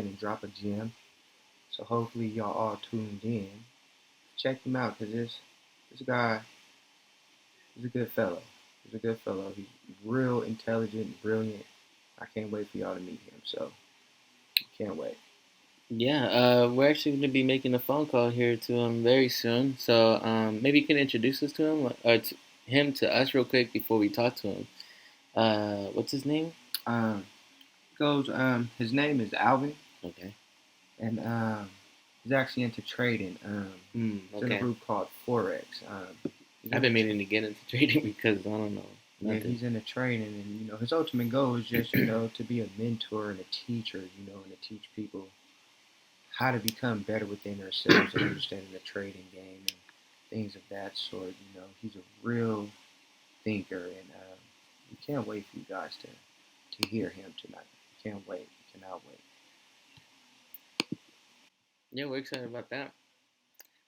and drop a gem. So hopefully y'all all tuned in. Check him out because this guy is a good fellow. He's a good fellow. He's real intelligent, brilliant. I can't wait for y'all to meet him. So can't wait. Yeah, we're actually going to be making a phone call here to him very soon. So maybe you can introduce us to him or him to us real quick before we talk to him. What's his name? Um, goes. His name is Alvin, Okay. and he's actually into trading. He's in a Okay. group called Forex. He's I've into been meaning to get into trading because I don't know Yeah, nothing. he's into training, and his ultimate goal is just to be a mentor and a teacher, and to teach people how to become better within themselves and understanding the trading game and things of that sort. He's a real thinker, and we can't wait for you guys to hear him tonight. Can't wait. Cannot wait. Yeah, we're excited about that.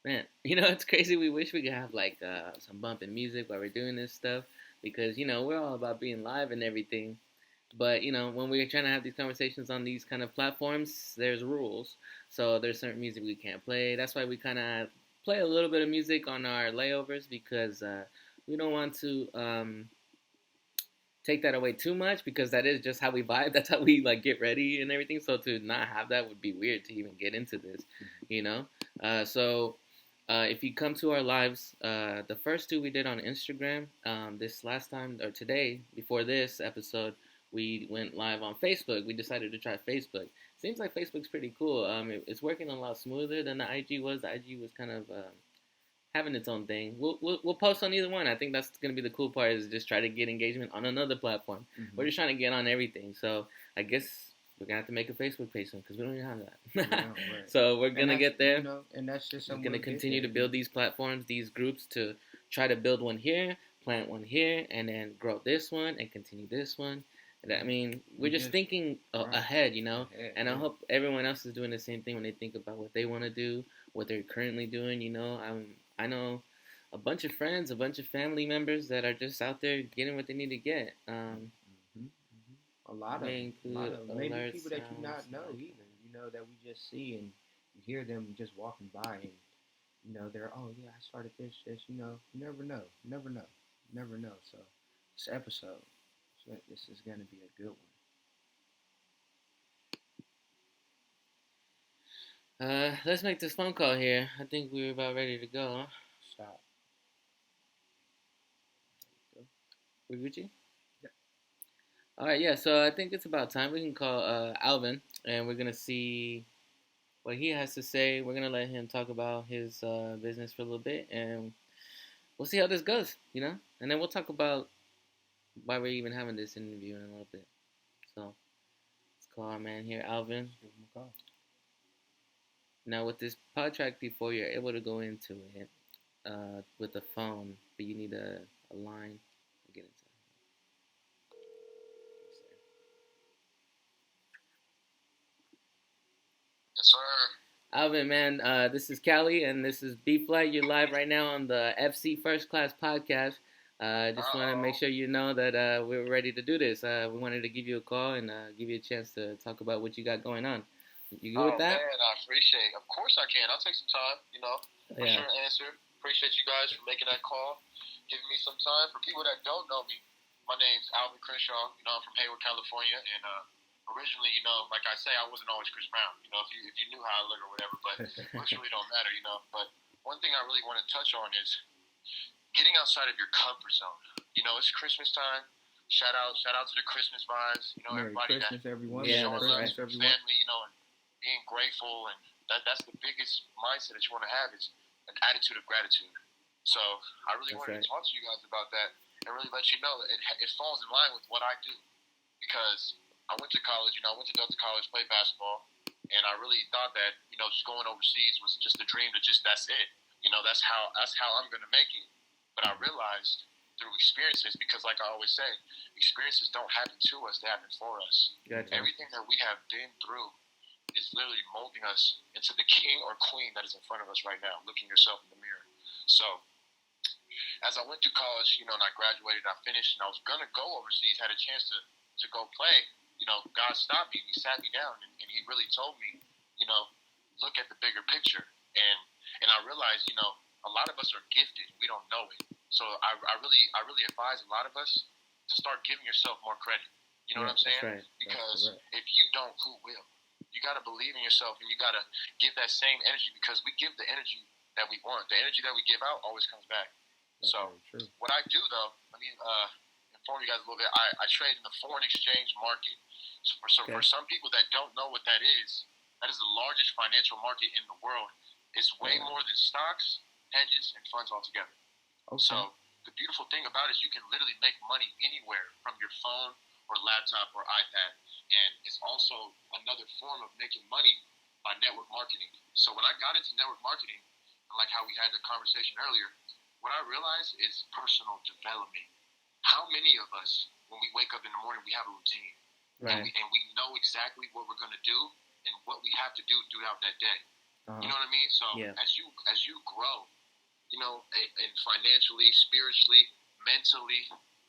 Man, it's crazy. We wish we could have like some bumping music while we're doing this stuff because we're all about being live and everything. But when we're trying to have these conversations on these kind of platforms, there's rules. So there's certain music we can't play. That's why we kind of play a little bit of music on our layovers because we don't want to take that away too much because that is just how we vibe. That's how we like get ready and everything. So to not have that would be weird to even get into this, you know. So if you come to our lives, the first two we did on Instagram. This last time or today before this episode, we went live on Facebook. We decided to try Facebook. Seems like Facebook's pretty cool. It's working a lot smoother than the IG was. The IG was kind of having its own thing. We'll post on either one. I think that's gonna be the cool part is just try to get engagement on another platform. Mm-hmm. We're just trying to get on everything. So I guess we're gonna have to make a Facebook page soon because we don't even have that. Yeah, right. So we're gonna get there. And that's just We're something gonna we'll get continue there. to build these platforms, these groups to try to build one here, plant one here, and then grow this one and continue this one. I mean, we're just thinking ahead, and I hope everyone else is doing the same thing when they think about what they want to do, what they're currently doing. I know a bunch of friends, a bunch of family members that are just out there getting what they need to get. A lot of May a lot include of maybe alerts, people that you not sounds, know like even. That we just see and you hear them just walking by and they're, oh yeah, I started this. You never know, never know. So this episode, this is gonna be a good one. let's make this phone call here. I think we're about ready to go. Huh? Stop. We Gucci? Yeah. All right, yeah. So I think it's about time we can call Alvin, and we're gonna see what he has to say. We're gonna let him talk about his business for a little bit, and we'll see how this goes. And then we'll talk about why we're even having this interview in a little bit. So let's call our man here, Alvin. Let's give him a call. Now with this pod track before, you're able to go into it with the phone, but you need a line to get into it. Yes, sir. Alvin, man, this is Cali, and this is Bflight. You're live right now on the FC First Class Podcast. Just want to make sure you know that we're ready to do this. We wanted to give you a call and give you a chance to talk about what you got going on. You good with that? Man, I appreciate it. Of course I can. I'll take some time, for sure to answer. Appreciate you guys for making that call, giving me some time. For people that don't know me, my name's Alvin Crenshaw. I'm from Hayward, California, and originally, like I say, I wasn't always Chris Brown. If you knew how I look or whatever, but looks really don't matter, But one thing I really want to touch on is getting outside of your comfort zone. It's Christmas time. Shout out to the Christmas vibes. Merry Everybody Christmas, everyone. Yeah, showing that's love right. to family, and being grateful, and that's the biggest mindset that you want to have is an attitude of gratitude. So I really wanted to talk to you guys about that and really let you know that it falls in line with what I do because I went to college. I went to Delta College, played basketball, and I really thought that just going overseas was just a dream. That's it. That's how I'm gonna make it. But I realized through experiences, because like I always say, experiences don't happen to us; they happen for us. Gotcha. Everything that we have been through is literally molding us into the king or queen that is in front of us right now, looking yourself in the mirror. So, as I went through college, and I graduated, I finished, and I was going to go overseas, had a chance to go play, God stopped me and He sat me down and He really told me, look at the bigger picture. And I realized, a lot of us are gifted. We don't know it. So I really advise a lot of us to start giving yourself more credit. You know what I'm saying? Right. Because if you don't, who will? You got to believe in yourself, and you got to give that same energy, because we give the energy that we want. The energy that we give out always comes back. That's so true. What I do, though, let me inform you guys a little bit. I trade in the foreign exchange market. For some people that don't know what that is the largest financial market in the world. It's way more than stocks, hedges, and funds altogether. Okay. So the beautiful thing about it is you can literally make money anywhere from your phone or laptop or iPad. And it's also another form of making money by network marketing. So when I got into network marketing, like how we had the conversation earlier, what I realized is personal development. How many of us, when we wake up in the morning, we have a routine. Right. And we know exactly what we're going to do and what we have to do throughout that day. Uh-huh. You know what I mean? So as you grow, and financially, spiritually, mentally,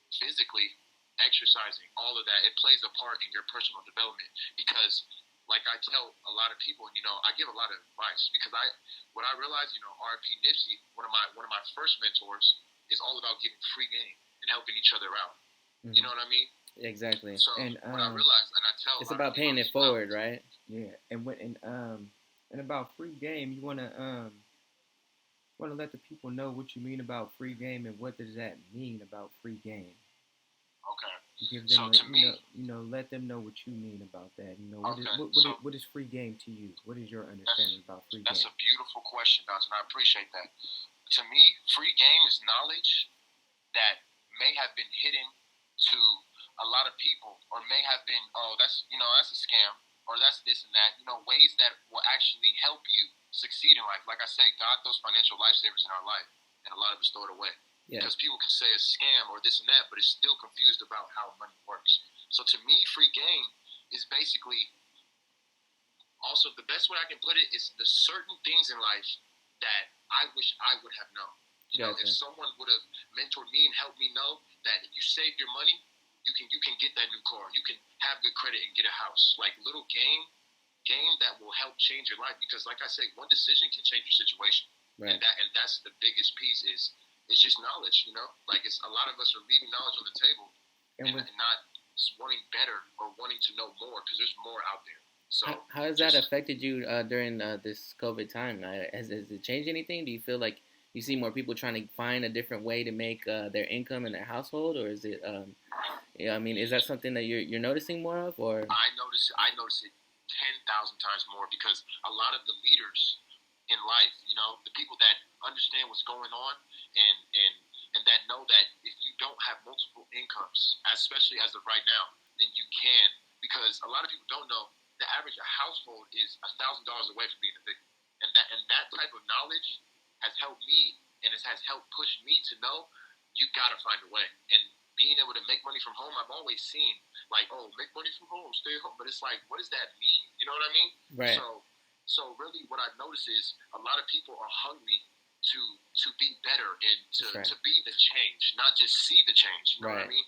physically, exercising, all of that, it plays a part in your personal development. Because, like I tell a lot of people, I give a lot of advice, because what I realized, R.P. Nipsey, one of my first mentors, is all about giving free game and helping each other out. Mm-hmm. You know what I mean? Exactly. So what I realized, and I tell, it's about paying it forward, right? Yeah, and about free game, you wanna let the people know what you mean about free game, and what does that mean about free game. Okay. Give them, let them know what you mean about that. What is free game to you? What is your understanding about free game? That's a beautiful question, Dr. And I appreciate that. To me, free game is knowledge that may have been hidden to a lot of people, or may have been, that's a scam, or that's this and that, ways that will actually help you succeed in life. Like I said, God throws financial lifesavers in our life, and a lot of us throw it away. Yeah. Because people can say a scam or this and that, but it's still confused about how money works. So to me, free game is basically, also the best way I can put it is the certain things in life that I wish I would have known. If someone would have mentored me and helped me know that if you save your money, you can get that new car. You can have good credit and get a house. Like little game that will help change your life. Because like I said, one decision can change your situation. Right. And that's the biggest piece is it's just knowledge, Like it's a lot of us are leaving knowledge on the table and not wanting better or wanting to know more, because there's more out there. So how has that affected you during this COVID time? Has it changed anything? Do you feel like you see more people trying to find a different way to make their income in their household, or is it? Is that something that you're noticing more of, or? I notice it 10,000 times more, because a lot of the leaders in life, the people that understand what's going on and that know that if you don't have multiple incomes, especially as of right now, then you can, because a lot of people don't know the average household is $1,000 away from being evicted, and that type of knowledge has helped me, and it has helped push me to know you got to find a way. And being able to make money from home, I've always seen like, make money from home, stay home, but it's like, what does that mean? You know what I mean? Right. So really, what I've noticed is a lot of people are hungry to be better and to be the change, not just see the change. You know what I mean?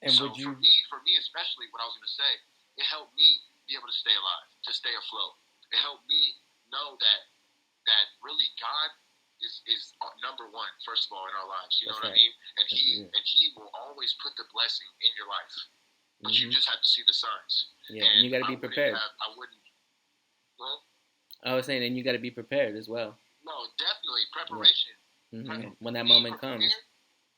And so for me especially, what I was going to say, it helped me be able to stay alive, to stay afloat. It helped me know that really God is number one, first of all, in our lives. You know what I mean? And He will always put the blessing in your life, but you just have to see the signs. Yeah, and you got to be prepared. I wouldn't. Well, I was saying, and you got to be prepared as well. No, definitely preparation. Yeah. Mm-hmm. When that moment comes.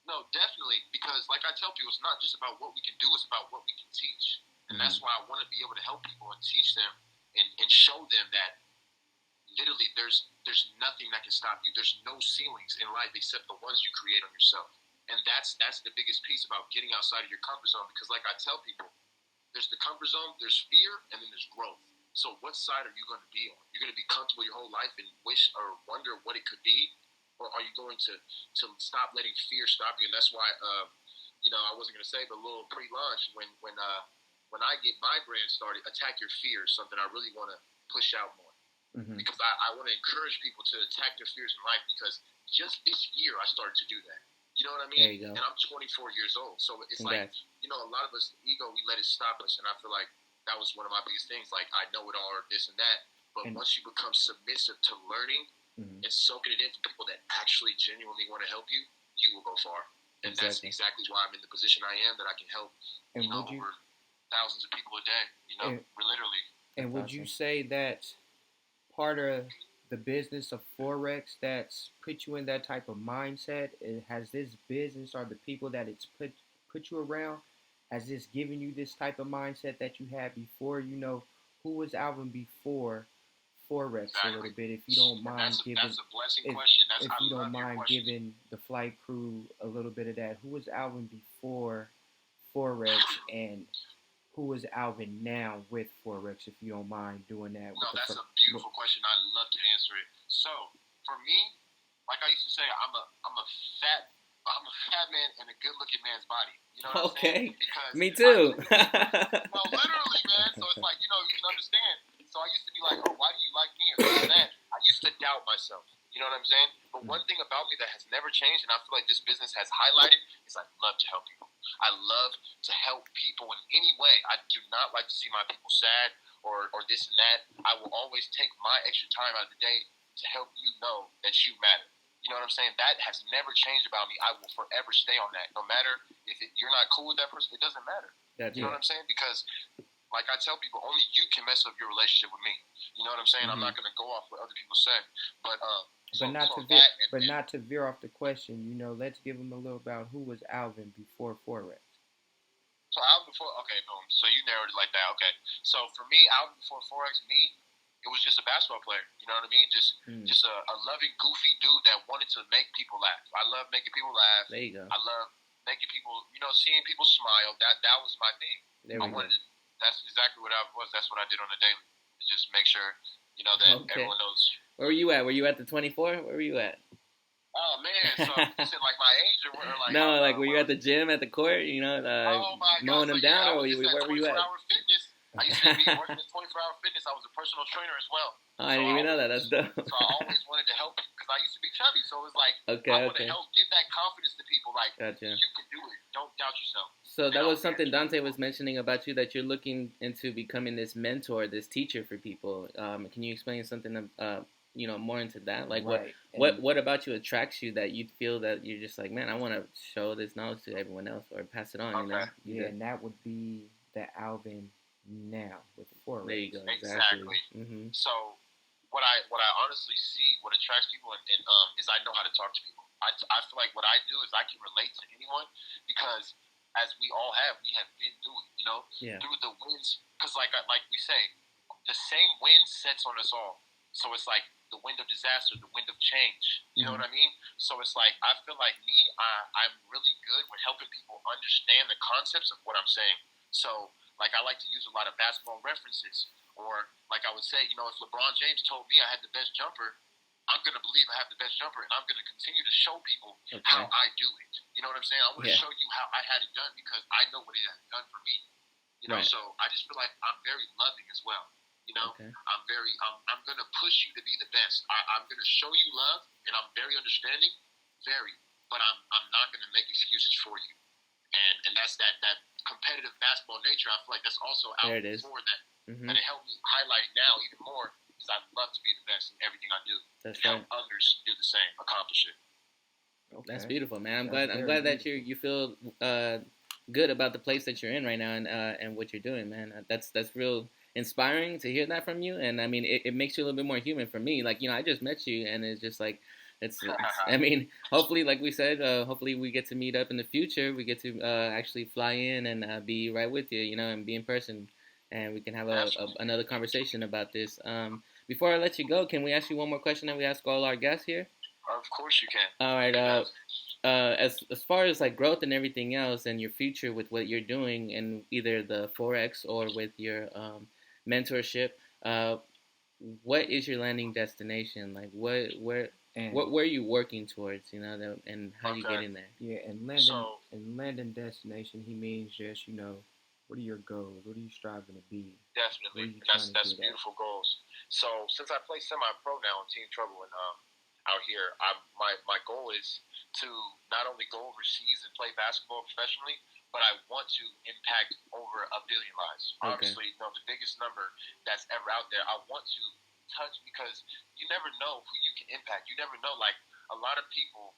No, definitely, because like I tell people, it's not just about what we can do; it's about what we can teach, and that's why I want to be able to help people and teach them and show them that literally there's nothing that can stop you. There's no ceilings in life except the ones you create on yourself, and that's the biggest piece about getting outside of your comfort zone. Because like I tell people, there's the comfort zone, there's fear, and then there's growth. So what side are you going to be on? You're going to be comfortable your whole life and wish or wonder what it could be? Or are you going to stop letting fear stop you? And that's why, I wasn't going to say, but a little pre-launch, when I get my brand started, Attack Your Fear is something I really want to push out more. Mm-hmm. Because I want to encourage people to attack their fears in life, because just this year I started to do that. You know what I mean? There you go. And I'm 24 years old. So it's like, a lot of us, the ego, we let it stop us, and I feel like that was one of my biggest things. Like, I know it all, or this and that, but once you become submissive to learning and soaking it in from people that actually genuinely want to help you, you will go far. And that's exactly why I'm in the position I am, that I can help, over thousands of people a day, literally. And would you say that part of the business of Forex that's put you in that type of mindset? Has this business, or the people that it's put you around, has this given you this type of mindset that you had before? Who was Alvin before Forex a little bit, if you don't mind giving. That's a blessing question. If you don't mind giving the flight crew a little bit of that, who was Alvin before Forex, and who is Alvin now with Forex, if you don't mind doing that? No, that's a beautiful question. I'd love to answer it. So, for me, like I used to say, I'm a fat man in a good-looking man's body. You know what I'm saying? Because me too. No, literally, man. So it's like, you can understand. So I used to be like, oh, why do you like me, or this and that? I used to doubt myself. You know what I'm saying? But one thing about me that has never changed, and I feel like this business has highlighted, is I love to help people. I love to help people in any way. I do not like to see my people sad or this and that. I will always take my extra time out of the day to help you know that you matter. You know what I'm saying? That has never changed about me. I will forever stay on that. No matter if you're not cool with that person, it doesn't matter. You know what I'm saying? Because, like I tell people, only you can mess up your relationship with me. You know what I'm saying? I'm not going to go off what other people say. But not to veer off the question, let's give them a little about who was Alvin before Forex. So Alvin before, okay, boom. So you narrowed it like that. Okay. So for me, Alvin before Forex, it was just a basketball player. You know what I mean? Just a loving, goofy dude that wanted to make people laugh. I love making people laugh. There you go. I love making people, seeing people smile. That was my thing. That's exactly what I was. That's what I did on a daily. Just make sure, that everyone knows. Where were you at? Were you at the 24? Where were you at? Oh man, so you said like my age, or like? No, like were you at the gym, at the court? Mowing them down, or where were you at? Fitness. I used to be working at 24-hour fitness. I was a personal trainer as well. Oh, I didn't even know that. That's dope. So I always wanted to help because I used to be chubby. So it was like, I want to help give that confidence to people. Like, gotcha. You can do it. Don't doubt yourself. So that was something Dante was mentioning about you, that you're looking into becoming this mentor, this teacher for people. Can you explain something, more into that? Like, what about you attracts you that you feel that you're just like, man, I want to show this knowledge to everyone else or pass it on, Yeah, and that would be the Alvin now with Forex. There you go. Exactly. Mm-hmm. So what I honestly see, what attracts people, is I know how to talk to people. I feel like what I do is I can relate to anyone because, as we have been doing, through the winds. Because like we say, the same wind sets on us all. So it's like the wind of disaster, the wind of change. You know what I mean? So it's like, I feel like I'm really good with helping people understand the concepts of what I'm saying. So, like, I like to use a lot of basketball references. Or, like I would say, if LeBron James told me I had the best jumper, I'm going to believe I have the best jumper, and I'm going to continue to show people how I do it. You know what I'm saying? I want to show you how I had it done because I know what it has done for me. So I just feel like I'm very loving as well. I'm going to push you to be the best. I'm going to show you love, and I'm very understanding, but I'm not going to make excuses for you. And that's that competitive basketball nature. I feel like that's also out before that. And it helped me highlight it now even more because I love to be the best in everything I do. That's and help others do the same, accomplish it. Okay. That's beautiful, man. I'm glad that you feel good about the place that you're in right now and what you're doing, man. That's real inspiring to hear that from you. And I mean, it makes you a little bit more human for me. Like, I just met you, and it's just like, it's I mean, hopefully, like we said, hopefully we get to meet up in the future. We get to actually fly in and be right with you, and be in person, and we can have another conversation about this. Before I let you go, can we ask you one more question that we ask all our guests here? Of course you can. All right. As far as like growth and everything else, and your future with what you're doing in either the Forex or with your mentorship, what is your landing destination? Like, where are you working towards? And how you get in there? Yeah, and landing destination, he means just what are your goals? What are you striving to be? Definitely, that's beautiful goals. So since I play semi-pro now in Team Trouble and out here, my goal is to not only go overseas and play basketball professionally, but I want to impact over 1 billion lives. Obviously, the biggest number that's ever out there. I want to touch because you never know who you can impact. You never know, like, a lot of people,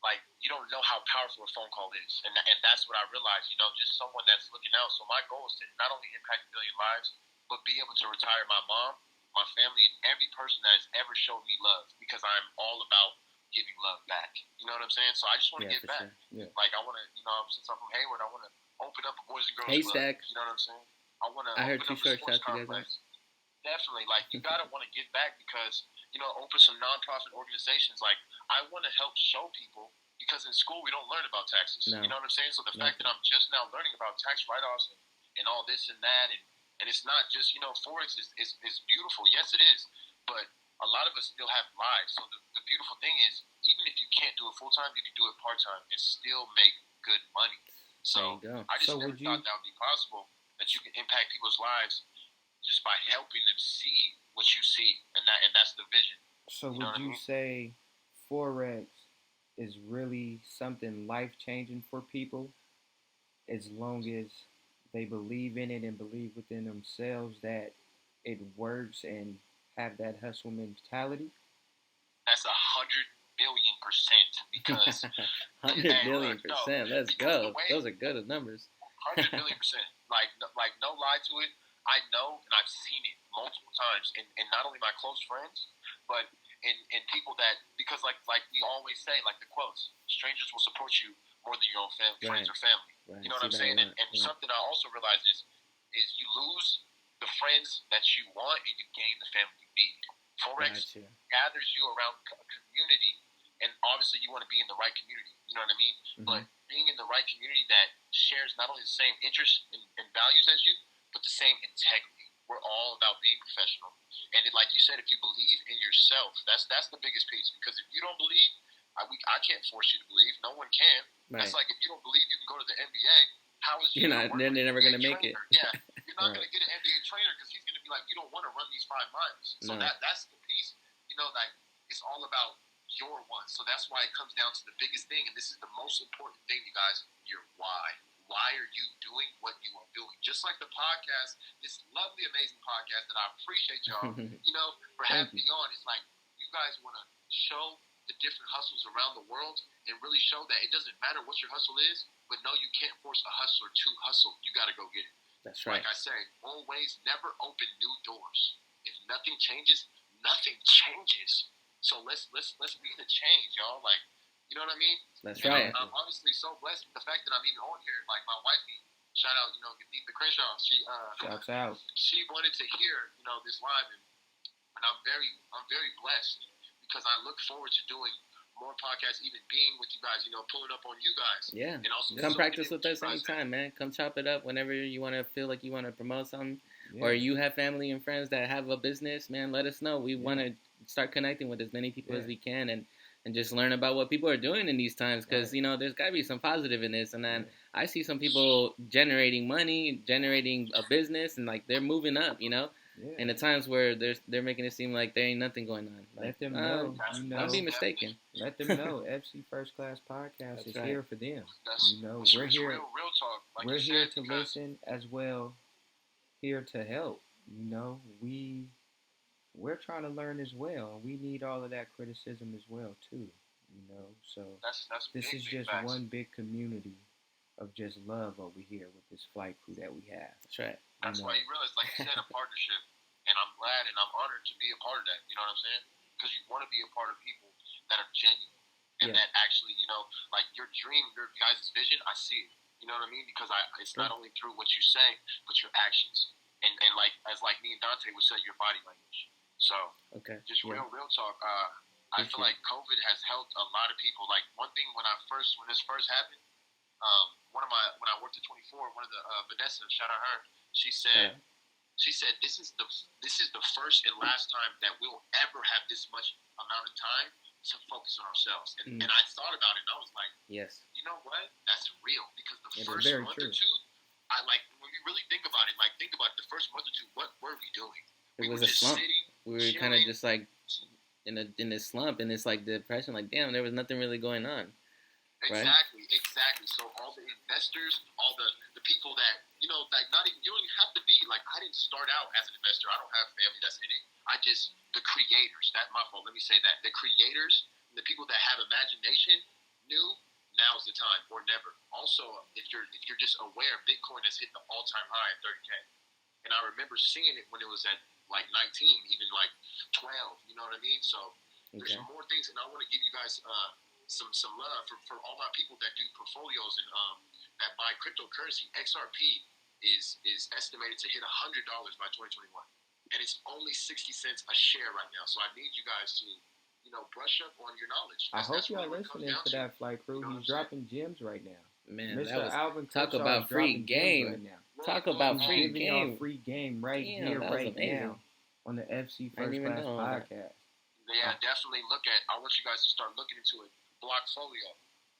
like, you don't know how powerful a phone call is. And that's what I realized, just someone that's looking out. So my goal is to not only impact 1 billion lives, but be able to retire my mom, my family, and every person that has ever showed me love, because I'm all about giving love back. You know what I'm saying? So I just want to give back. Sure. Yeah. Like, I want to, since I'm from Hayward, I want to open up a Boys and Girls Haystack. Club. You know what I'm saying? I want to heard open up a T-shirt sports shots you guys complex. Definitely. Like, you got to want to give back because, open some nonprofit organizations. Like, I want to help show people, because in school we don't learn about taxes. No. You know what I'm saying? So the fact that I'm just now learning about tax write-offs and all this and that, and it's not just, Forex is beautiful. Yes, it is. But a lot of us still have lives. So the beautiful thing is, even if you can't do it full-time, you can do it part-time and still make good money. So I just never thought that would be possible, that you can impact people's lives just by helping them see what you see. And that's the vision. So would you say Forex is really something life-changing for people, as long as they believe in it and believe within themselves that it works and have that hustle mentality? That's 100,000,000,000%, because 100,000,000%. Let's go. Those are good numbers. 100,000,000,000%. Like no lie to it. I know, and I've seen it multiple times, and not only my close friends, but in people that, because like we always say, like the quotes, strangers will support you more than your own friends or family. Right. You know what I'm saying? And something I also realized is you lose the friends that you want and you gain the family you need. Forex gathers you around a community, and obviously you want to be in the right community. You know what I mean? Mm-hmm. But being in the right community that shares not only the same interests and values as you, but the same integrity. We're all about being professional. And like you said, if you believe in yourself, that's the biggest piece. Because if you don't believe, I can't force you to believe. No one can. Right. That's like, if you don't believe you can go to the NBA, how is you not? They're never going to make it. Yeah, you're not going to get an NBA trainer, because he's going to be like, you don't want to run these 5 miles. So that's the piece. Like, it's all about your one. So that's why it comes down to the biggest thing, and this is the most important thing, you guys. Your why. Why are you doing what you are doing? Just like the podcast, this lovely, amazing podcast that I appreciate y'all, for having me on. It's like, you guys want to show the different hustles around the world and really show that it doesn't matter what your hustle is, but no, you can't force a hustler to hustle. You got to go get it. That's right. Like I say, always never open new doors. If nothing changes, nothing changes. So let's be the change, y'all. Like, you know what I mean? That's right. I'm honestly so blessed with the fact that I'm even on here. Like, my wifey, shout out, Alvin Crenshaw. Shouts out. She wanted to hear, this live, and I'm very blessed, because I look forward to doing more podcasts, even being with you guys, pulling up on you guys. Yeah. And also come practice with us anytime, man. Come chop it up whenever you want to feel like you want to promote something, or you have family and friends that have a business, man. Let us know. We want to start connecting with as many people as we can, and just learn about what people are doing in these times, because there's got to be some positive in this. And then I see some people generating money, generating a business, and like they're moving up, in the times where they're making it seem like there ain't nothing going on. Like, let them know. Don't be mistaken. Let them know. FC First Class Podcast is here for them. We're here. Real talk. Like we're here to listen as well. Here to help. We're trying to learn as well. We need all of that criticism as well too. So that's this big, is just facts. one big community of just love over here with this flight crew that we have. That's right. That's why you realize, like you said, a partnership, and I'm glad and I'm honored to be a part of that. You know what I'm saying? Because you want to be a part of people that are genuine and that actually, like your dream, your guys' vision. I see it. You know what I mean? Because it's not only through what you say, but your actions, and like me and Dante would say, your body language. So, just real talk. I feel like COVID has helped a lot of people. Like, one thing when this first happened, when I worked at 24, one of the Vanessa, shout out her, she said this is the first and last time that we'll ever have this much amount of time to focus on ourselves. And I thought about it, and I was like, yes, you know what? That's real, because the first month or two, when we really think about it, the first month or two, what were we doing? It was a slump. We were kind of just like in this slump, and it's like depression. Like, damn, there was nothing really going on. Exactly. So all the investors, all the people that, like not even, you don't even have to be, like, I didn't start out as an investor. I don't have family that's in it. The creators, that's my fault. Let me say that. The creators, the people that have imagination knew now's the time or never. Also, if you're just aware, Bitcoin has hit the all-time high at 30K. And I remember seeing it when it was at like 19, even like 12, you know what I mean? So there's some more things, and I want to give you guys some love for all my people that do portfolios and that buy cryptocurrency. XRP is estimated to hit $100 by 2021, and it's only 60 cents a share right now. So I need you guys to brush up on your knowledge. I hope y'all listening to that, Flight Crew. He's dropping gems right now. Man, Mr. that was Alvin talk Crenshaw about free game. right now. Talk about free giving game. Y'all free game right here, right now on the FC First Class Podcast. Yeah, definitely I want you guys to start looking into it. Blockfolio,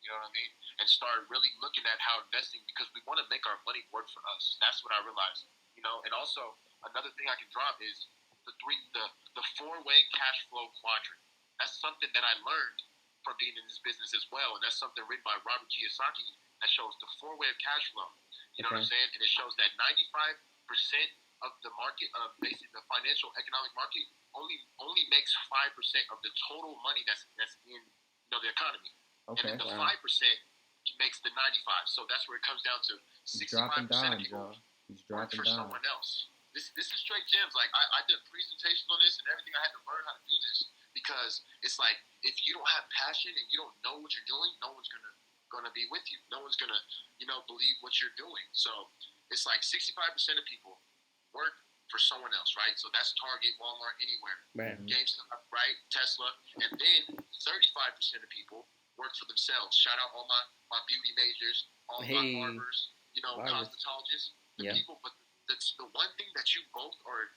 you know what I mean? And start really looking at how investing, because we want to make our money work for us. That's what I realized, And also, another thing I can drop is the four-way cash flow quadrant. That's something that I learned from being in this business as well, and that's something written by Robert Kiyosaki that shows the four-way of cash flow. You know what I'm saying? And it shows that 95% of the market, basically the financial economic market, only makes 5% of the total money that's in the economy. Okay. And then the 5% makes the 95. So that's where it comes down to 65% of people work for someone else. This is straight gems. Like I did presentations on this and everything. I had to learn how to do this because it's like if you don't have passion and you don't know what you're doing, no one's gonna be with you. No one's gonna believe what you're doing. So it's like 65% of people work for someone else, right? So that's Target, Walmart, anywhere, GameStop, right? Tesla, and then 35% of people work for themselves. Shout out all my beauty majors, all my barbers, cosmetologists, people. But that's the one thing that you both are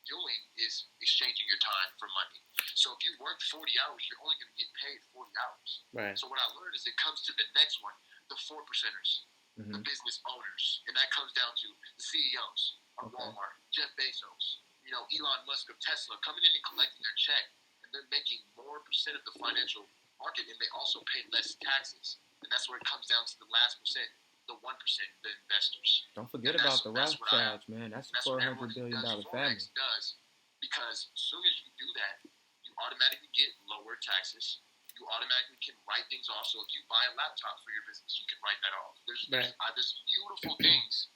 doing is exchanging your time for money. So if you work 40 hours, you're only going to get paid 40 hours. Right. So what I learned is it comes to the next one, the 4%ers, the business owners, and that comes down to the CEOs of Walmart, Jeff Bezos, Elon Musk of Tesla, coming in and collecting their check, and they're making more percent of the financial market, and they also pay less taxes. And that's where it comes down to the last percent, the 1%, the investors. Don't forget about the Rothschilds, man. That's a $400 billion family. Forex does, because as soon as you do that, you automatically get lower taxes. You automatically can write things off. So if you buy a laptop for your business, you can write that off. There's beautiful things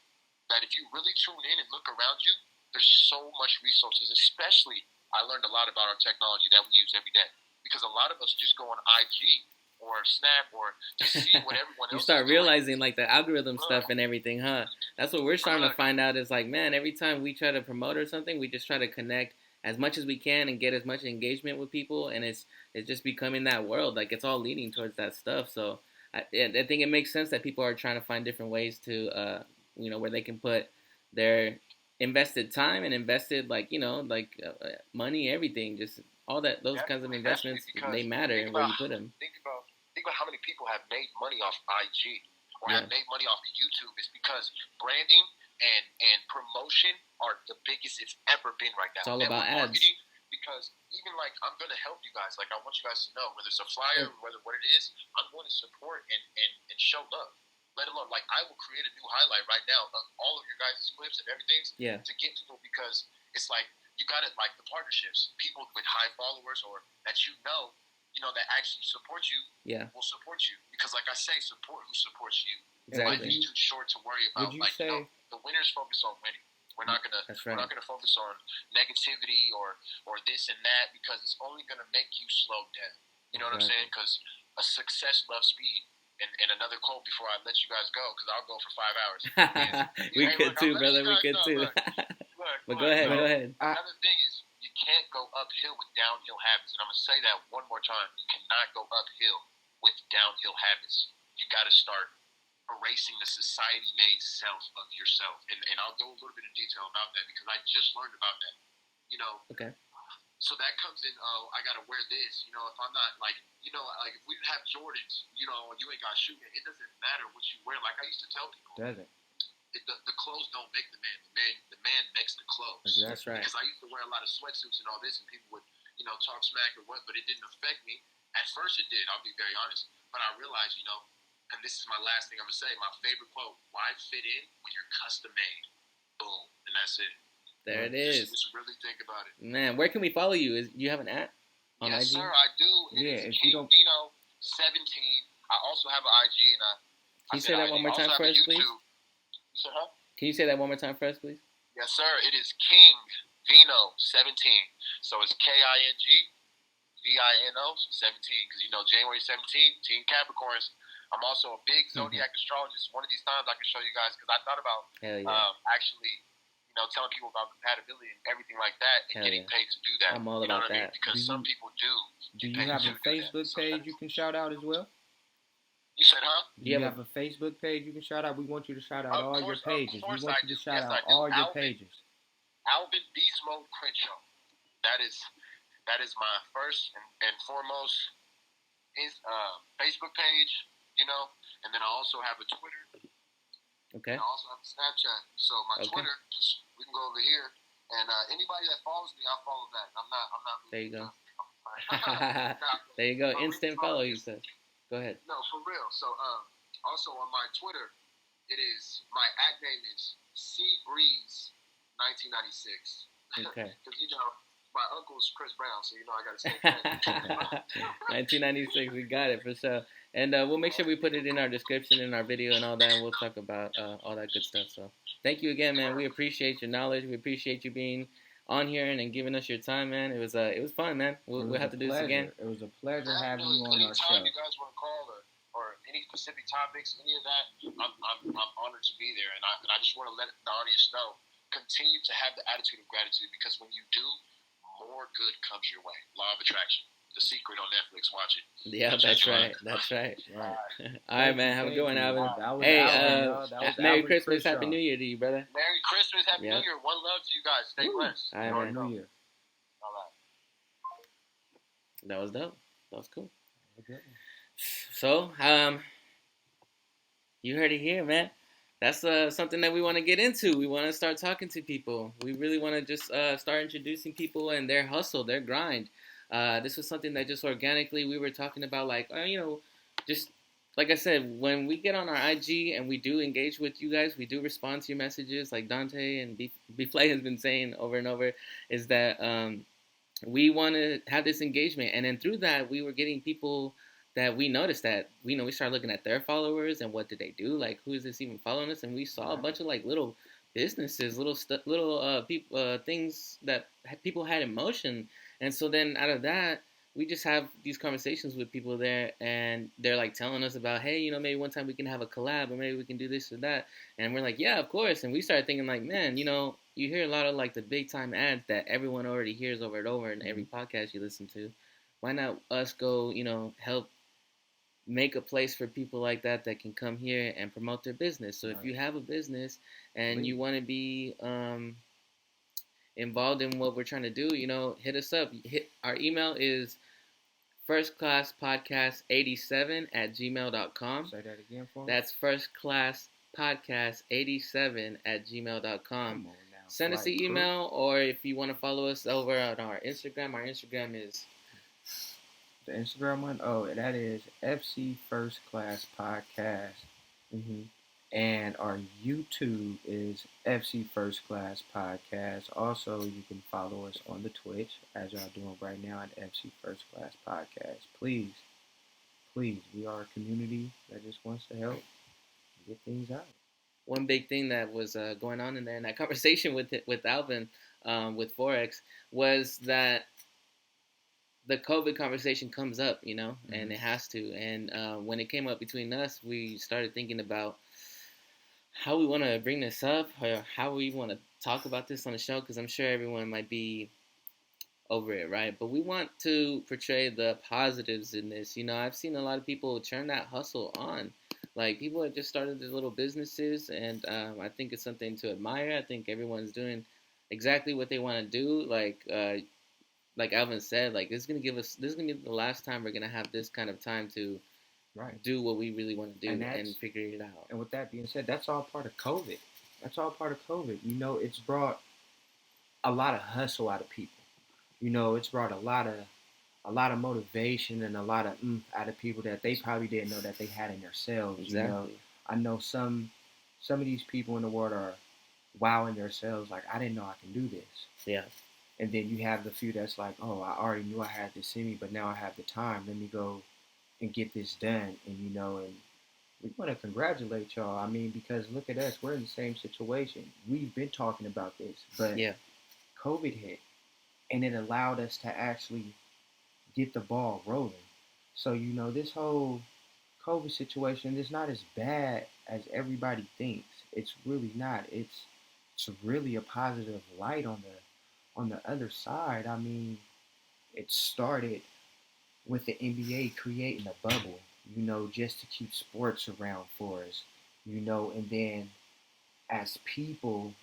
that if you really tune in and look around you, there's so much resources. Especially, I learned a lot about our technology that we use every day, because a lot of us just go on IG or Snap or to see what everyone else you start is realizing doing. Like the algorithm stuff and everything, huh? That's what we're starting to find out is like, man, every time we try to promote or something, we just try to connect as much as we can and get as much engagement with people, and it's just becoming that world. Like it's all leading towards that stuff. So I think it makes sense that people are trying to find different ways to where they can put their invested time and invested money, everything, just all that, those kinds of investments, they matter and where you put them. Think about how many people have made money off IG or have made money off of YouTube. It's because branding and promotion are the biggest it's ever been right now. It's all about ads. Because even like I'm going to help you guys. Like I want you guys to know whether it's a flyer, whether what it is, I'm going to support and show love. Let alone, like I will create a new highlight right now of all of your guys' clips and everything to get people, because it's like you got it, like the partnerships, people with high followers or that that actually support you will support you, because like I say, support who supports you. Exactly. Life is too short to worry about. The winners focus on winning. We're not gonna focus on negativity or this and that, because it's only gonna make you slow down. You know what I'm saying? Because a success loves speed. And another quote before I let you guys go, because I'll go for 5 hours. We could too, brother. We could too. But go ahead. Another thing is, you can't go uphill with downhill habits. And I'm going to say that one more time. You cannot go uphill with downhill habits. You got to start erasing the society-made self of yourself. And I'll go a little bit in detail about that, because I just learned about that. Okay. So that comes in, I got to wear this. If I'm not, like if we didn't have Jordans, you ain't got to shoot it. It doesn't matter what you wear. Like I used to tell people. Doesn't. The clothes don't make the man. The man makes the clothes. That's right. Because I used to wear a lot of sweatsuits and all this, and people would, talk smack or what, but it didn't affect me. At first it did, I'll be very honest. But I realized, and this is my last thing I'm gonna say. My favorite quote: "Why fit in when you're custom made?" Boom, and that's it. There it is. Just really think about it. Man, where can we follow you? You have an app on yes, IG? Sir, I do. It is King Dino 17. I also have an IG, and can you say that one more time for us, please? Sir, huh? Can you say that one more time for us, please? Yes, sir. It is King Vino 17. So it's KINGVINO 17. Because January 17, Team Capricorns. I'm also a big zodiac astrologist. One of these times I can show you guys, because I thought about actually, telling people about compatibility and everything like that, and getting paid to do that. I'm all about that. Because some people do. Do you have a Facebook page you can shout out as well? You said, huh? Do you have a Facebook page you can shout out? We want you to shout out all your pages. We want you to shout out all your pages. Alvin Beast Mode Crenshaw. That is my first and foremost Facebook page, and then I also have a Twitter. Okay. And I also have a Snapchat. So my Twitter, we can go over here, and anybody that follows me, I'll follow that. I'm not. There you go. There you go. Instant follow, he says. Go ahead. No, for real. So, also on my Twitter, my name is Seabreeze1996. Okay. Because my uncle's Chris Brown, so I got to say that. 1996, we got it for sure. And we'll make sure we put it in our description in our video and all that, and we'll talk about all that good stuff. So, thank you again, man. We appreciate your knowledge. We appreciate you being on here and giving us your time, man. It was fun, man. We'll have to do this again. It was a pleasure having you on our show. Anytime you guys want to call or any specific topics, any of that, I'm honored to be there, and I just want to let the audience know. Continue to have the attitude of gratitude, because when you do, more good comes your way. Law of attraction. The Secret on Netflix. Watch it. Yeah, that's right. That's right. All right, man. Have a good one, Alvin. Hey, Merry Christmas, Happy New Year to you, brother. Merry Christmas, Happy New Year. One love to you guys. Stay blessed. All right, man. New Year. All right. That was dope. That was cool. Okay. So, you heard it here, man. That's something that we want to get into. We want to start talking to people. We really want to just start introducing people and their hustle, their grind. This was something that just organically we were talking about, just like I said, when we get on our IG and we do engage with you guys, we do respond to your messages, like Dante and Bflight has been saying over and over, is that we want to have this engagement. And then through that, we were getting people that we noticed that, we started looking at their followers and what did they do, like who is this even following us, and we saw a bunch of little businesses, little things that people had in motion. And so then out of that, we just have these conversations with people there, and they're telling us about, hey, maybe one time we can have a collab, or maybe we can do this or that. And we're like, yeah, of course. And we started thinking man, you hear a lot of the big time ads that everyone already hears over and over in every podcast you listen to. Why not us go, help make a place for people like that can come here and promote their business. So if you have a business and you want to be involved in what we're trying to do, hit us up. Our email is firstclasspodcast87@gmail.com. Say that again for me. That's firstclasspodcast87@gmail.com. Send us an email, or if you want to follow us over on our Instagram is the Instagram one. Oh, that is FC First Class Podcast. Mm-hmm. And our YouTube is FC First Class Podcast. Also, you can follow us on the Twitch, as y'all doing right now, at FC First Class Podcast. Please, we are a community that just wants to help get things out. One big thing that was going on in there in that conversation with Alvin, with Forex, was that the COVID conversation comes up, Mm-hmm. and it has to. And when it came up between us, we started thinking about how we want to bring this up, or how we want to talk about this on the show, because I'm sure everyone might be over it, right? But we want to portray the positives in this. I've seen a lot of people turn that hustle on. People have just started their little businesses, and I think it's something to admire. I think everyone's doing exactly what they want to do. Like Alvin said, this is gonna be the last time we're gonna have this kind of time to do what we really want to do and figure it out. And with that being said, that's all part of COVID. It's brought a lot of hustle out of people. It's brought a lot of a lot of motivation and a lot of out of people that they probably didn't know that they had in themselves. You know, Exactly. I know some of these people in the world are wowing themselves like I didn't know I can do this. Yeah. And then you have the few that's like, oh, I already knew I had this in me, but now I have the time. Let me go and get this done. And and we want to congratulate y'all. I mean, because look at us, we're in the same situation. We've been talking about this, but Yeah. COVID hit, and it allowed us to actually get the ball rolling. So this whole COVID situation is not as bad as everybody thinks. It's really not. It's really a positive light on the other side. I mean, it started with the NBA creating a bubble, just to keep sports around for us, and then as people,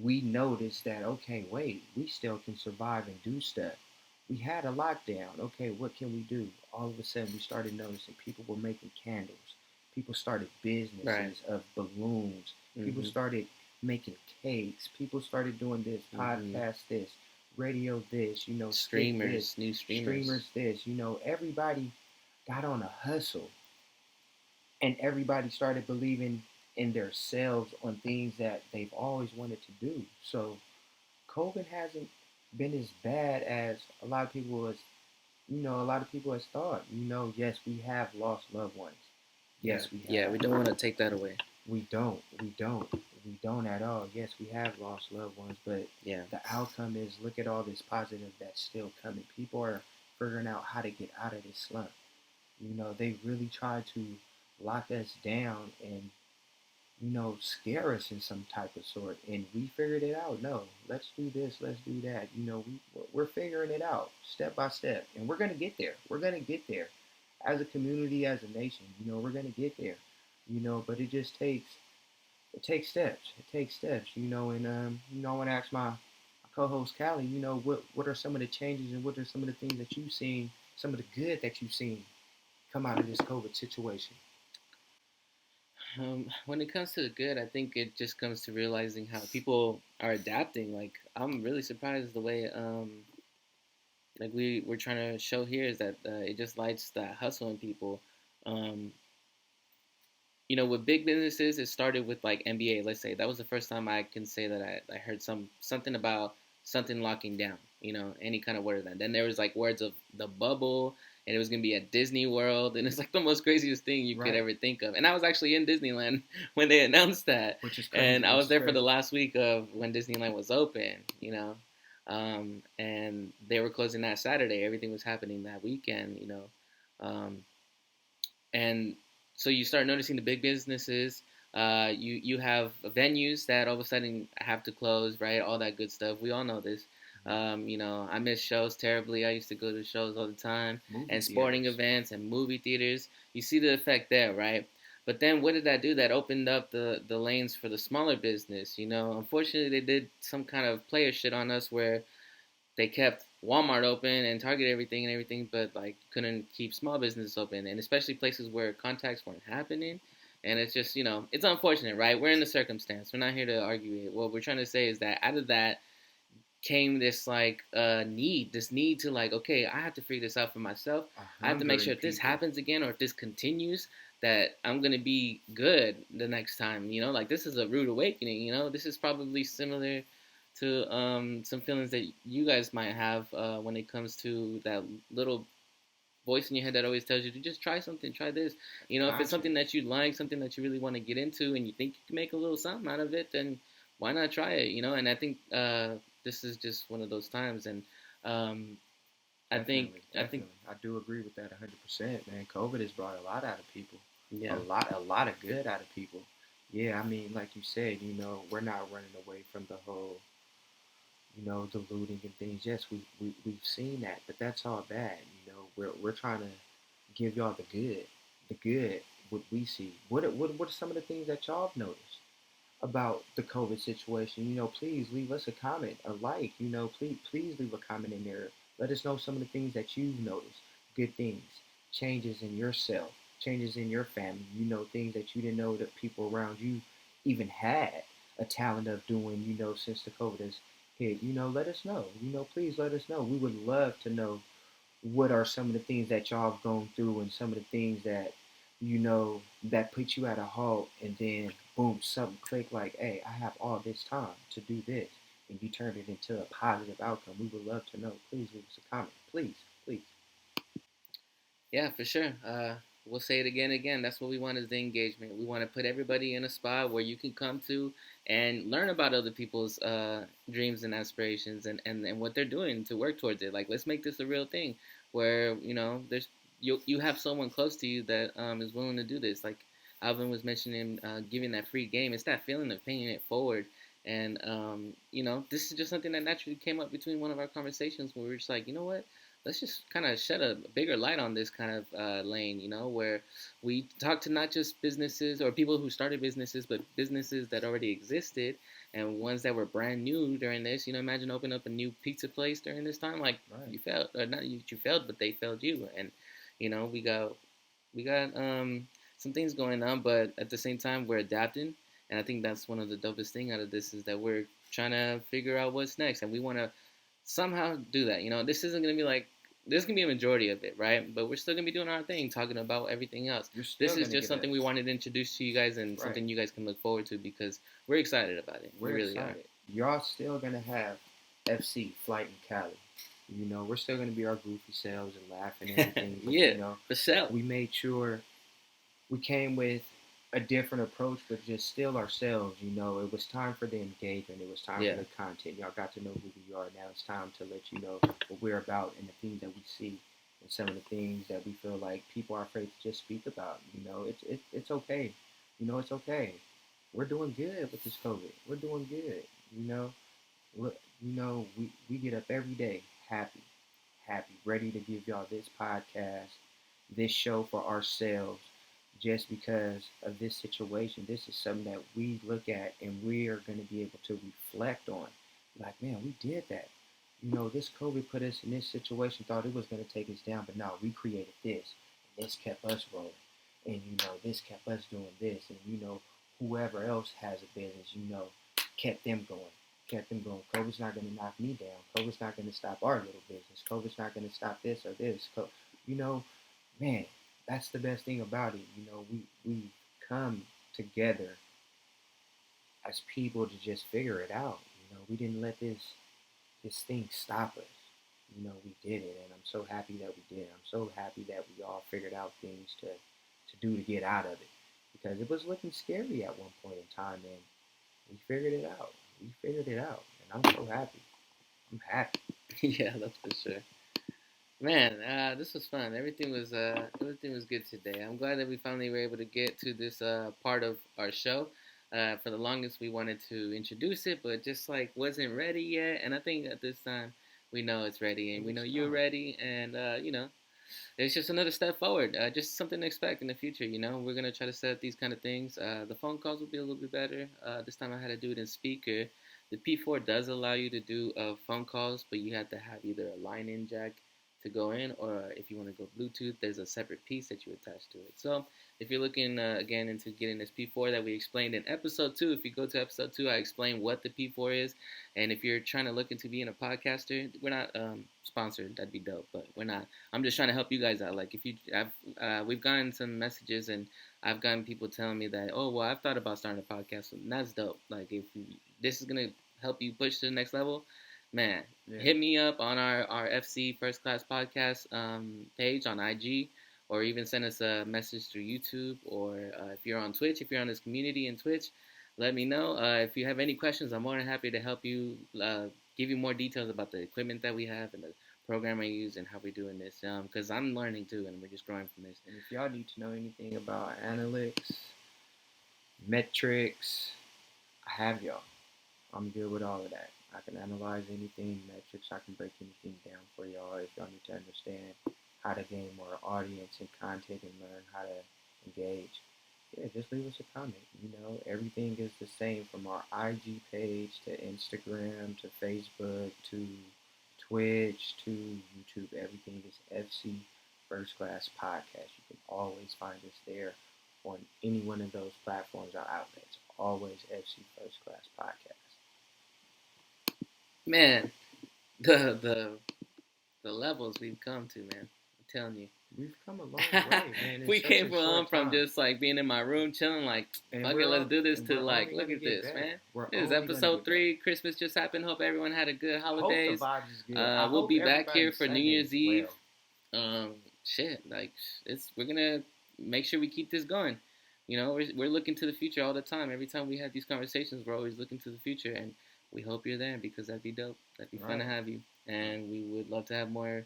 we noticed that, okay, wait, we still can survive and do stuff. We had a lockdown. Okay, what can we do? All of a sudden, we started noticing people were making candles. People started Right. businesses of balloons. People Mm-hmm. started making cakes. People started doing this, Mm-hmm. podcast this, radio this, skit this, Streamers, new streamers. streamers this. Everybody got on a hustle, and everybody started believing in themselves on things that they've always wanted to do. So COVID hasn't been as bad as a lot of people has thought. Yes, we have lost loved ones. Yeah. Yes, we Yeah. have. We don't want to take that away. We don't at all. Yes, we have lost loved ones, but Yeah. the outcome is look at all this positive that's still coming. People are figuring out how to get out of this slump. They really tried to lock us down and scare us in some type of sort. And we figured it out. No, let's do this, let's do that. We're figuring it out step by step, and we're gonna get there. We're gonna get there as a community, as a nation. We're gonna get there. But it takes steps. It takes steps. And I want to ask my co-host Callie. What are some of the changes and what are some of the things that you've seen, some of the good that you've seen come out of this COVID situation? When it comes to the good, I think it just comes to realizing how people are adapting. Like I'm really surprised the way like we're trying to show here is that it just lights that hustle in people. Um, with big businesses, it started with like NBA. Let's say that was the first time I can say that I heard something about something locking down. Any kind of word of that. Then there was like words of the bubble, and it was gonna be at Disney World, and it's like the most craziest thing you could Right. ever think of. And I was actually in Disneyland when they announced that, Which is crazy. and I Which was is there for the crazy. last week of when Disneyland was open. And they were closing that Saturday. Everything was happening that weekend. Um, and so you start noticing the big businesses. You have venues that all of a sudden have to close, right? All that good stuff. We all know this. I miss shows terribly. I used to go to shows all the time, Movie and sporting theaters. events and movie theaters. You see the effect there, right? But then what did that do? That opened up the lanes for the smaller business. Unfortunately, they did some kind of player shit on us where they kept Walmart open and Target everything, but like couldn't keep small businesses open, and especially places where contacts weren't happening. And it's just it's unfortunate, right? We're in the circumstance. We're not here to argue it. What we're trying to say is that out of that came this like this need to like, okay, I have to figure this out for myself. A I have to make hunger sure in if this people. happens again or if this continues, that I'm gonna be good the next time. Like this is a rude awakening. This is probably similar to some feelings that you guys might have when it comes to that little voice in your head that always tells you to just try something, try this. If it's Gotcha. something that you like, something that you really want to get into, and you think you can make a little something out of it, then why not try it? And I think this is just one of those times, and um, I think Definitely, I think definitely. I do agree with that 100%, man. COVID has brought a lot out of people. yeah, A lot of good out of people. Yeah, I mean, like you said, we're not running away from the whole, the looting and things. Yes, we've seen that, but that's all bad. We're trying to give y'all the good, what we see. What are some of the things that y'all have noticed about the COVID situation? Please leave us a comment, a like. Please leave a comment in there. Let us know some of the things that you've noticed. Good things, changes in yourself, changes in your family. Things that you didn't know that people around you even had a talent of doing. Since the COVID has hit. Let us know. Please let us know. We would love to know what are some of the things that y'all have gone through and some of the things that that put you at a halt, and then boom, something clicked like, hey, I have all this time to do this, and you turned it into a positive outcome. We would love to know. Please leave us a comment. Please, please. Yeah, for sure. We'll say it again and again. That's what we want is the engagement. We want to put everybody in a spot where you can come to and learn about other people's dreams and aspirations and what they're doing to work towards it. Like, let's make this a real thing where, there's you have someone close to you that is willing to do this. Like Alvin was mentioning, giving that free game. It's that feeling of paying it forward. And, this is just something that naturally came up between one of our conversations where we were just like, you know what? Let's just kind of shed a bigger light on this kind of lane, where we talk to not just businesses or people who started businesses, but businesses that already existed and ones that were brand new during this. Imagine opening up a new pizza place during this time. Like, Right. you failed, or not you failed, but they failed you. And, we got some things going on, but at the same time, we're adapting. And I think that's one of the dopest thing out of this is that we're trying to figure out what's next, and we want to somehow do that. This isn't gonna be like this can be a majority of it, right? But we're still gonna be doing our thing, talking about everything else. This is just something we wanted to introduce to you guys and something you guys can look forward to because we're excited about it. We really excited. are. Y'all still gonna have Flight and Cali. We're still gonna be our goofy selves and laughing and everything. But, Yeah, for sure. We made sure we came with a different approach, but just still ourselves. It was time for the engagement. It was time for the content. Y'all got to know who we are. Now it's time to let you know what we're about and the things that we see and some of the things that we feel like people are afraid to just speak about. It's okay. It's okay. We're doing good with this COVID. We're doing good. Look, we get up every day happy, ready to give y'all this podcast, this show for ourselves, just because of this situation. This is something that we look at and we are going to be able to reflect on. Like, man, we did that. This COVID put us in this situation, thought it was going to take us down, but no, we created this. And this kept us rolling. And, this kept us doing this. And, whoever else has a business, kept them going. COVID's not going to knock me down. COVID's not going to stop our little business. COVID's not going to stop this or this. Man, that's the best thing about it. We come together as people to just figure it out. We didn't let this thing stop us. We did it, and I'm so happy that we did. I'm so happy that we all figured out things to do to get out of it, because it was looking scary at one point in time, and we figured it out. And I'm so happy. I'm happy. Yeah, that's for sure. Man, this was fun. Everything was good today. I'm glad that we finally were able to get to this part of our show. For the longest, we wanted to introduce it, but just like wasn't ready yet. And I think at this time, we know it's ready, and we know you're ready, and it's just another step forward. Just something to expect in the future. We're gonna try to set up these kind of things. The phone calls will be a little bit better. This time I had to do it in speaker. The P4 does allow you to do phone calls, but you have to have either a line-in jack to go in, or if you want to go Bluetooth, there's a separate piece that you attach to it. So if you're looking again into getting this P4 that we explained in episode 2, if you go to episode 2, I explained what the P4 is. And if you're trying to look into being a podcaster, we're not sponsored. That'd be dope, but we're not. I'm just trying to help you guys out. Like, if you, we've gotten some messages, and I've gotten people telling me that, oh, well, I've thought about starting a podcast, and that's dope. Like, if this is gonna help you push to the next level, man, hit me up on our FC First Class Podcast page on IG, or even send us a message through YouTube, or if you're on Twitch, if you're on this community in Twitch, let me know. If you have any questions, I'm more than happy to help you, give you more details about the equipment that we have and the program I use and how we're doing this, because I'm learning too, and we're just growing from this. And if y'all need to know anything about analytics, metrics, I have y'all. I'm good with all of that. I can analyze anything, metrics. I can break anything down for y'all if y'all need to understand how to gain more audience and content and learn how to engage. Yeah, just leave us a comment. Everything is the same from our IG page to Instagram to Facebook to Twitch to YouTube. Everything is FC First Class Podcast. You can always find us there on any one of those platforms or outlets. Always FC First Class Podcast. Man, the the levels we've come to, man. I'm telling you. We've come a long way, man. We came from just like being in my room chilling, like, okay, let's do this, to like, look at this, man. This is episode 3. Christmas just happened. Hope everyone had a good holidays. Hope the vibes is good. We'll be back here for New Year's Eve. Shit, like, we're gonna make sure we keep this going. You know, we're looking to the future all the time. Every time we have these conversations, we're always looking to the future, and we hope you're there because that'd be dope. That'd be fun to have you, and we would love to have more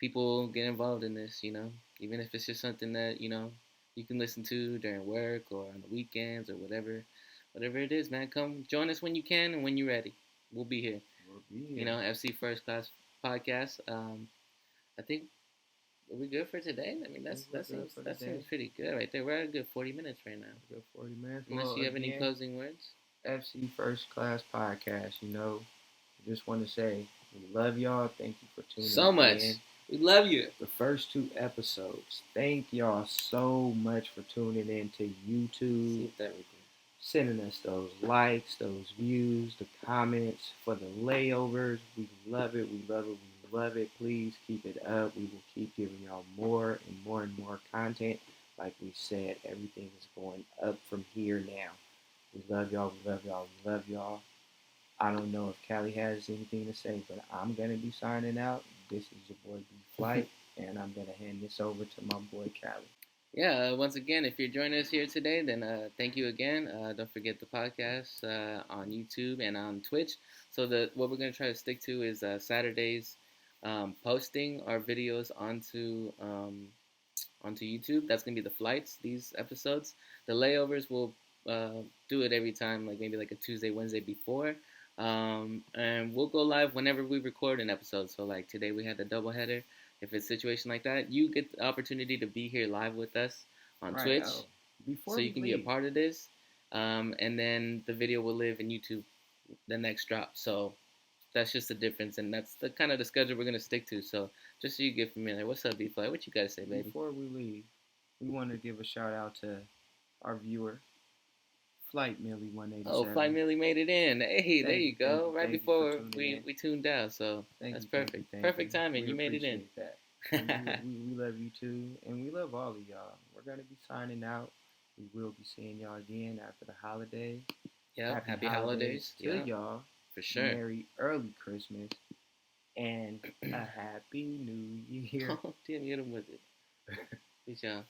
people get involved in this, you know, even if it's just something that, you know, you can listen to during work or on the weekends or whatever it is, man. Come join us when you can and when you're ready. We'll be here. You know, FC First Class Podcast. I think, are we good for today? I mean, that seems pretty good right there. We're at a good 40 minutes right now. Good 40 minutes. Unless you have any closing words. FC First Class Podcast, you know, I just want to say we love y'all. Thank you for tuning in. So much. We love you. The first 2 episodes. Thank y'all so much for tuning in to YouTube. Sending us those likes, those views, the comments for the layovers. We love it. We love it. We love it. Please keep it up. We will keep giving y'all more and more content. Like we said, everything is going up from here now. We love y'all. We love y'all. We love y'all. I don't know if Cali has anything to say, but I'm going to be signing out. This is your boy Bflight, and I'm going to hand this over to my boy Cali. Yeah, once again, if you're joining us here today, then thank you again. Don't forget the podcast on YouTube and on Twitch. So what we're going to try to stick to is Saturdays posting our videos onto YouTube. That's going to be the flights, these episodes. The layovers, we'll do it every time, like maybe like a Tuesday, Wednesday before. And we'll go live whenever we record an episode. So like today we had the doubleheader. If it's a situation like that, you get the opportunity to be here live with us on Twitch. So you can be a part of this. And then the video will live in YouTube the next drop. So that's just the difference. And that's the kind of the schedule we're going to stick to. So just so you get familiar. What's up, B-Fly? What you got to say, baby? Before we leave, we want to give a shout out to our viewer, Flight Millie 187. Oh, Flight Millie made it in. Hey, there you go. Right before we tuned out. So that's perfect. Perfect timing. You made it in. That. we love you too. And we love all of y'all. We're going to be signing out. We will be seeing y'all again after the holiday. Yeah, happy holidays to y'all. For sure. Merry early Christmas. And a happy New Year. Oh, damn, hit him with it. Peace, y'all.